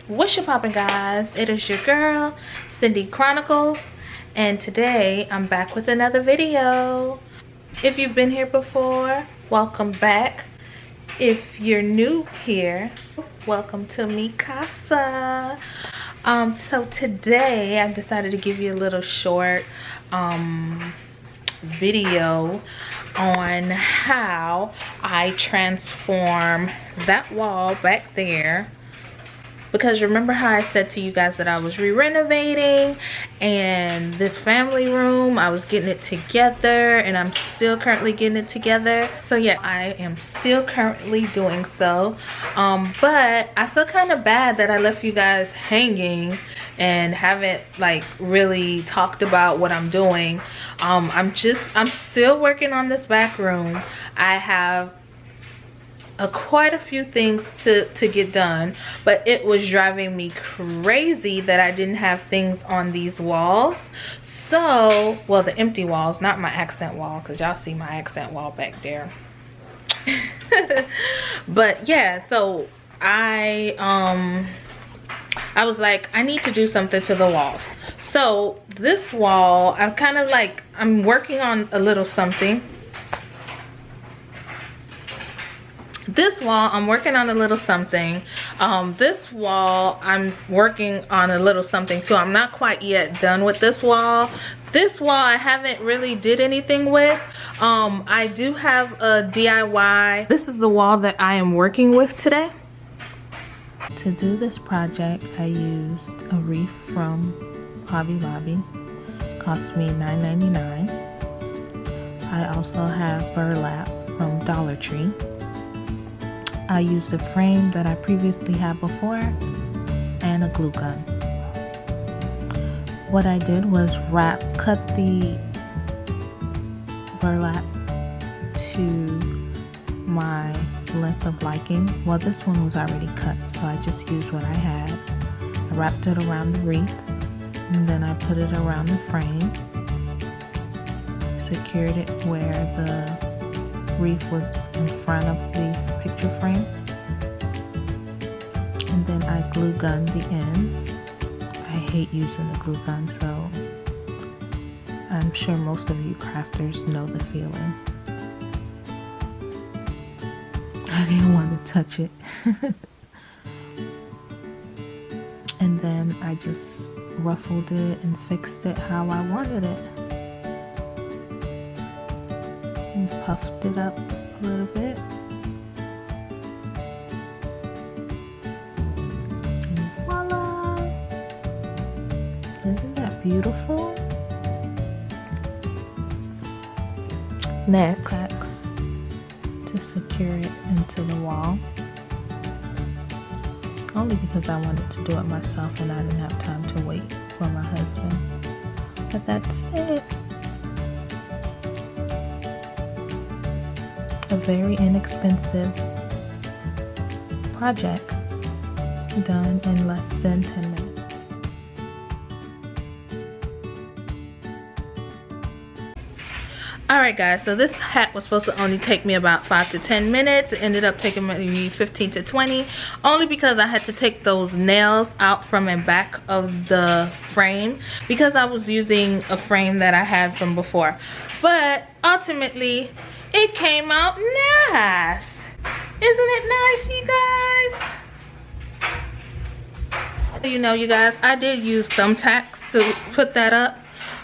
What's your poppin', guys? It is your girl Cindy Chronicles, and today I'm back with another video. If you've been here before, welcome back. If you're new here, welcome to mi casa. So today I decided to give you a little short video on how I transform that wall back there, because remember how I said to you guys that I was re-renovating, and this family room, I was getting it together, and I'm still currently getting it together. So yeah, I am still currently doing so, but I feel kind of bad that I left you guys hanging and haven't like really talked about what I'm doing. I'm still working on this back room. I have quite a few things to get done, but it was driving me crazy that I didn't have things on these walls. So, well, the empty walls, not my accent wall, because y'all see my accent wall back there. But yeah, so I was like, I need to do something to the walls. So this wall, I'm working on a little something. This wall, I'm working on a little something. This wall, I'm working on a little something too. I'm not quite yet done with this wall. This wall, I haven't really did anything with. I do have a DIY. This is the wall that I am working with today. To do this project, I used a wreath from Hobby Lobby. Cost me $9.99. I also have burlap from Dollar Tree. I used a frame that I previously had before and a glue gun. What I did was cut the burlap to my length of liking. Well, this one was already cut, so I just used what I had. I wrapped it around the wreath, and then I put it around the frame, secured it where the wreath was in front of the picture frame, and then I glue gunned the ends. I hate using the glue gun, so I'm sure most of you crafters know the feeling. I didn't want to touch it. And then I just ruffled it and fixed it how I wanted it, and puffed it up a little bit. And voila! Isn't that beautiful? Next, to secure it into the wall. Only because I wanted to do it myself and I didn't have time to wait for my husband. But that's it. A very inexpensive project done in less than 10 minutes. Alright guys, so this hat was supposed to only take me about 5 to 10 minutes. It ended up taking maybe 15 to 20, only because I had to take those nails out from and back of the frame, because I was using a frame that I had from before. But ultimately, it came out nice. Isn't it nice, you guys? You know, you guys, I did use thumbtacks to put that up,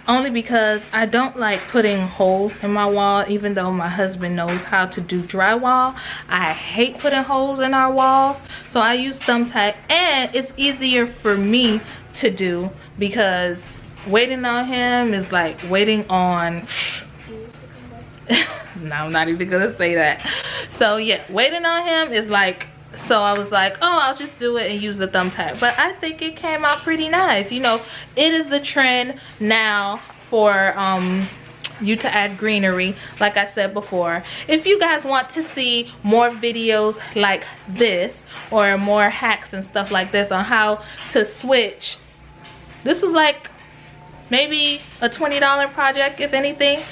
only because I don't like putting holes in my wall, even though my husband knows how to do drywall. I hate putting holes in our walls, so I use thumbtack, and it's easier for me to do, because waiting on him is like waiting on no, I'm not even gonna say that. So yeah, waiting on him is like, so I was like, oh, I'll just do it and use the thumbtack. But I think it came out pretty nice. You know, it is the trend now for you to add greenery, like I said before. If you guys want to see more videos like this, or more hacks and stuff like this on how to switch, this is like maybe a $20 project, if anything.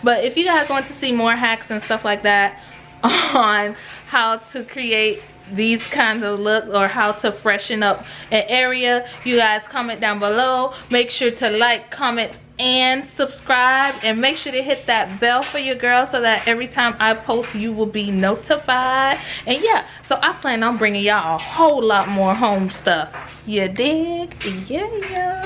But if you guys want to see more hacks and stuff like that on how to create these kinds of look, or how to freshen up an area, you guys comment down below. Make sure to like, comment, and subscribe, and make sure to hit that bell for your girl so that every time I post you will be notified. And yeah, so I plan on bringing y'all a whole lot more home stuff. You dig? Yeah.